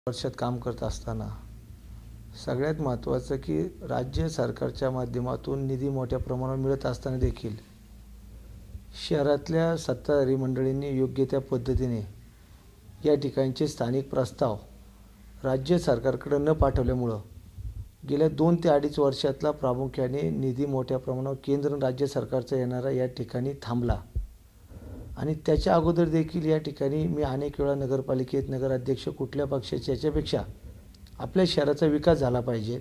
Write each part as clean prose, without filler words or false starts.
वर्षात काम करत असताना सगळ्यात महत्त्वाचं की राज्य सरकारच्या माध्यमातून निधी मोठ्या प्रमाणावर मिळत असताना देखील शहरातल्या सत्ताधारी मंडळींनी योग्य त्या पद्धतीने या ठिकाणचे स्थानिक प्रस्ताव राज्य सरकारकडे न पाठवल्यामुळं गेल्या 2 ते 2.5 वर्षातला प्रामुख्याने निधी मोठ्या प्रमाणावर केंद्र आणि राज्य सरकारचा येणारा या ठिकाणी थांबला। आणि त्याच्या अगोदर देखील या ठिकाणी मी अनेक वेळा नगरपालिकेत नगराध्यक्ष कुठल्या पक्षाचे याच्यापेक्षा आपल्या शहराचा विकास झाला पाहिजे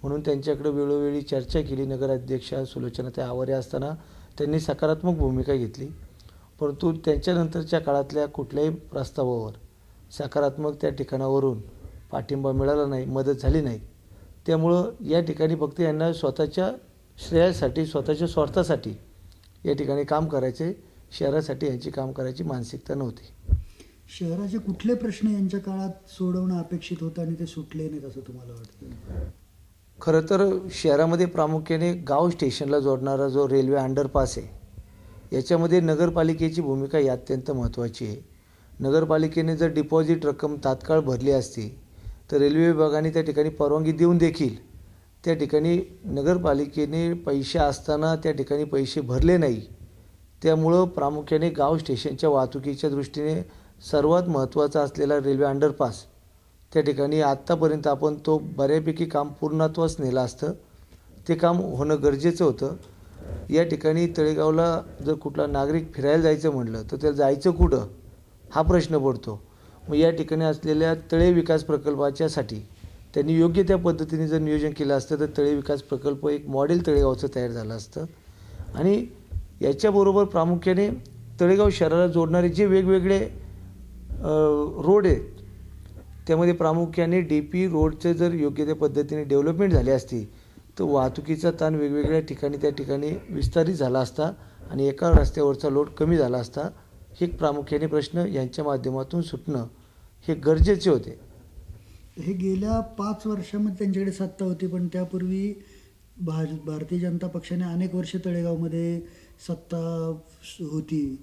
म्हणून त्यांच्याकडे वेळोवेळी चर्चा केली। नगराध्यक्षा सुलोचनाताई आवारे असताना त्यांनी सकारात्मक भूमिका घेतली, परंतु त्यांच्यानंतरच्या काळातल्या कुठल्याही प्रस्तावावर सकारात्मक त्या ठिकाणावरून पाठिंबा मिळाला नाही, मदत झाली नाही। त्यामुळं या ठिकाणी फक्त यांना स्वतःच्या श्रेयासाठी स्वतःच्या स्वार्थासाठी या ठिकाणी काम करायचे, शहरासाठी यांची काम करायची मानसिकता नव्हती। शहराचे कुठले प्रश्न यांच्या काळात सोडवणं अपेक्षित होतं आणि ते सुटले नाहीत असं तुम्हाला वाटतं? खरं तर शहरामध्ये प्रामुख्याने गाव स्टेशनला जोडणारा जो रेल्वे अंडरपास आहे याच्यामध्ये नगरपालिकेची भूमिका ही अत्यंत महत्त्वाची आहे। नगरपालिकेने जर डिपॉझिट रक्कम तात्काळ भरली असती तर रेल्वे विभागाने त्या ठिकाणी परवानगी देऊन देखील त्या ठिकाणी नगरपालिकेने पैसे असताना त्या ठिकाणी पैसे भरले नाही। त्यामुळं प्रामुख्याने गाव स्टेशनच्या वाहतुकीच्या दृष्टीने सर्वात महत्त्वाचा असलेला रेल्वे अंडरपास त्या ठिकाणी आत्तापर्यंत आपण तो बऱ्यापैकी काम पूर्णत्वास नेलं असतं, ते काम होणं गरजेचं होतं। या ठिकाणी तळेगावला जर कुठला नागरिक फिरायला जायचं म्हटलं तर त्याला जायचं कुठं हा प्रश्न पडतो। मग या ठिकाणी असलेल्या तळे विकास प्रकल्पाच्यासाठी त्यांनी योग्य त्या पद्धतीने जर नियोजन केलं असतं तर तळे विकास प्रकल्प एक मॉडेल तळेगावचं तयार झालं असतं। आणि याच्याबरोबर प्रामुख्याने तळेगाव शहराला जोडणारे जे वेगवेगळे रोड आहेत त्यामध्ये प्रामुख्याने DP रोडचे जर योग्य त्या पद्धतीने डेव्हलपमेंट झाली असती तर वाहतुकीचा ताण वेगवेगळ्या ठिकाणी त्या ठिकाणी विस्तारित झाला असता आणि एका रस्त्यावरचा लोड कमी झाला असता। हे प्रामुख्याने प्रश्न यांच्या माध्यमातून सुटणं हे गरजेचे होते। हे गेल्या 5 वर्षामध्ये त्यांच्याकडे सत्ता होती, पण त्यापूर्वी भारतीय जनता पक्षाने अनेक वर्ष तळेगावमध्ये सत्ता होती।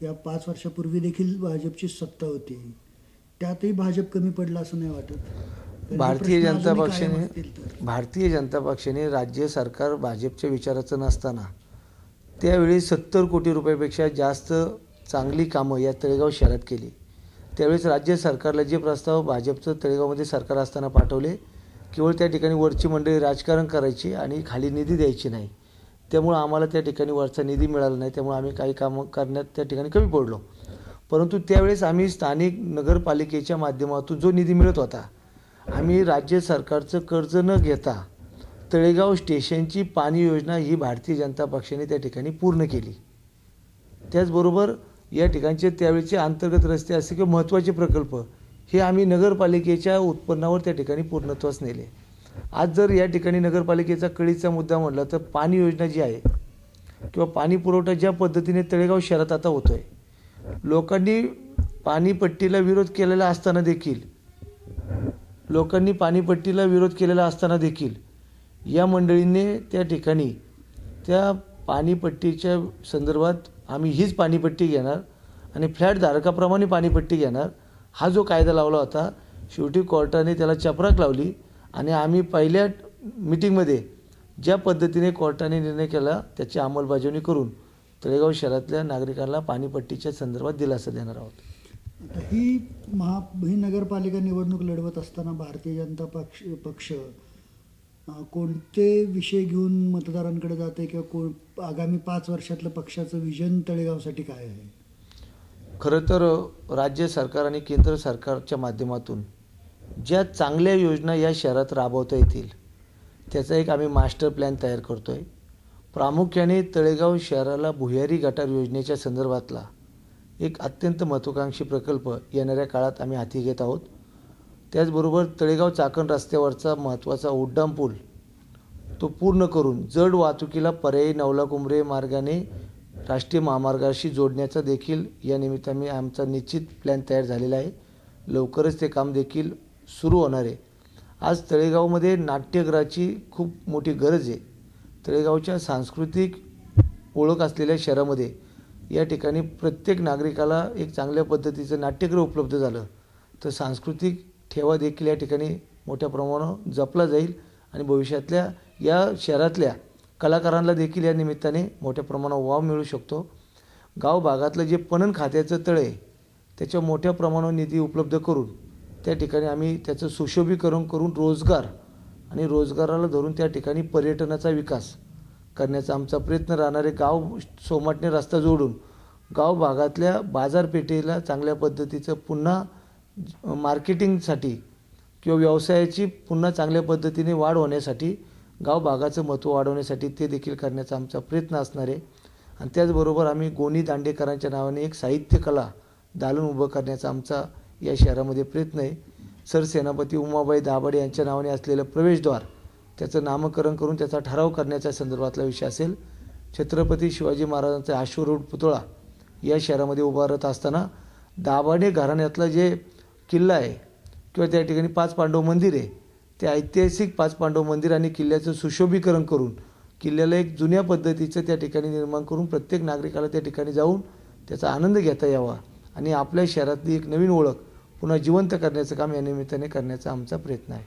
या 5 वर्षापूर्वी देखील भाजपची सत्ता होती, त्यातही भाजप कमी पडला असं नाही वाटत? भारतीय जनता पक्षाने राज्य सरकार भाजपच्या विचाराचं नसताना त्यावेळी 70 कोटी रुपयापेक्षा जास्त चांगली कामं या तळेगाव शहरात केली। त्यावेळेस राज्य सरकारला जे प्रस्ताव भाजपचं तळेगावमध्ये सरकार असताना पाठवले केवळ त्या ठिकाणी वरची मंडळी राजकारण करायची आणि खाली निधी द्यायची नाही, त्यामुळे आम्हाला त्या ठिकाणी वरचा निधी मिळाला नाही, त्यामुळे आम्ही काही कामं करण्यात त्या ठिकाणी कमी पडलो। परंतु त्यावेळेस आम्ही स्थानिक नगरपालिकेच्या माध्यमातून जो निधी मिळत होता आम्ही राज्य सरकारचं कर्ज न घेता तळेगाव स्टेशनची पाणी योजना ही भारतीय जनता पक्षाने त्या ठिकाणी पूर्ण केली। त्याचबरोबर या ठिकाणचे त्यावेळेचे अंतर्गत रस्ते असे किंवा महत्त्वाचे प्रकल्प हे आम्ही नगरपालिकेच्या उत्पन्नावर त्या ठिकाणी पूर्णत्वास नेले। आज जर या ठिकाणी नगरपालिकेचा कळीचा मुद्दा म्हटला तर पाणी योजना जी आहे किंवा पाणी पुरवठा ज्या पद्धतीने तळेगाव शहरात आता होतोय, लोकांनी पाणीपट्टीला विरोध केलेला असताना देखील या मंडळींनी त्या ठिकाणी त्या पाणीपट्टीच्या संदर्भात आम्ही हीच पाणीपट्टी घेणार आणि फ्लॅट धारकाप्रमाणे पाणीपट्टी घेणार हा जो कायदा लावला होता, शेवटी कोर्टाने त्याला चपराक लावली आणि आम्ही पहिल्या मीटिंगमध्ये ज्या पद्धतीने कोर्टाने निर्णय केला त्याची अंमलबजावणी करून तळेगाव शहरातल्या नागरिकांना पाणीपट्टीच्या संदर्भात दिलासा देणार आहोत। ही नगरपालिका निवडणूक लढवत असताना भारतीय जनता पक्ष कोणते विषय घेऊन मतदारांकडे जाते किंवा आगामी 5 वर्षातलं पक्षाचं विजन तळेगावसाठी काय आहे? खरं तर राज्य सरकार आणि केंद्र सरकारच्या माध्यमातून ज्या चांगल्या योजना या शहरात राबवता येतील त्याचा एक आम्ही मास्टर प्लॅन तयार करतो आहे। प्रामुख्याने तळेगाव शहराला भुयारी गटार योजनेच्या संदर्भातला एक अत्यंत महत्त्वाकांक्षी प्रकल्प येणाऱ्या काळात आम्ही हाती घेत आहोत। त्याचबरोबर तळेगाव चाकण रस्त्यावरचा महत्त्वाचा उड्डाण पूल तो पूर्ण करून जड वाहतुकीला पर्यायी नवला-कुंभरे मार्गाने राष्ट्रीय महामार्गाशी जोडण्याचा देखील या निमित्ताने आमचा निश्चित प्लॅन तयार झालेला आहे। लवकरच ते काम देखील सुरू होणार आहे। आज तळेगावमध्ये नाट्यगृहाची खूप मोठी गरज आहे। तळेगावच्या सांस्कृतिक ओळख असलेल्या शहरामध्ये या ठिकाणी प्रत्येक नागरिकाला एक चांगल्या पद्धतीचं नाट्यगृह उपलब्ध झालं तर सांस्कृतिक ठेवा देखील या ठिकाणी मोठ्या प्रमाणावर जपला जाईल आणि भविष्यातल्या या शहरातल्या कलाकारांना देखील या निमित्ताने मोठ्या प्रमाणावर वाव मिळू शकतो. गाव भागातलं जे पणन खात्याचं तळ आहे त्याच्या मोठ्या प्रमाणावर निधी उपलब्ध करून त्या ठिकाणी आम्ही त्याचं सुशोभीकरण करून रोजगार आणि रोजगाराला धरून त्या ठिकाणी पर्यटनाचा विकास करण्याचा आमचा प्रयत्न राहणार आहे. गाव सोमाटणे रस्ता जोडून गाव भागातल्या बाजारपेठेला चांगल्या पद्धतीचं पुन्हा मार्केटिंगसाठी किंवा व्यवसायाची पुन्हा चांगल्या पद्धतीने वाढ होण्यासाठी गाव भागाचं महत्त्व वाढवण्यासाठी ते देखील करण्याचा आमचा प्रयत्न असणार आहे. आणि त्याचबरोबर आम्ही गोनी दांडेकरांच्या नावाने एक साहित्य कला दालन उभं करण्याचा आमचा या शहरामध्ये प्रयत्न आहे. सरसेनापती उमाबाई दाभाडे यांच्या नावाने असलेलं प्रवेशद्वार त्याचं नामकरण करून त्याचा ठराव करण्याच्या संदर्भातला विषय असेल. छत्रपती शिवाजी महाराजांचा अश्वरूढ पुतळा या शहरामध्ये उभारत असताना दाभाडे घराण्यातलं जे किल्ला आहे किंवा त्या ठिकाणी 5 पांडव मंदिर आहे ते ऐतिहासिक 5 पांडव मंदिर आणि किल्ल्याचं सुशोभीकरण करून किल्ल्याला एक जुन्या पद्धतीचं त्या ठिकाणी निर्माण करून प्रत्येक नागरिकाला त्या ठिकाणी जाऊन त्याचा आनंद घेता यावा आणि आपल्या शहरातली एक नवीन ओळख पुन्हा जिवंत करण्याचं काम या निमित्ताने करण्याचा आमचा प्रयत्न आहे.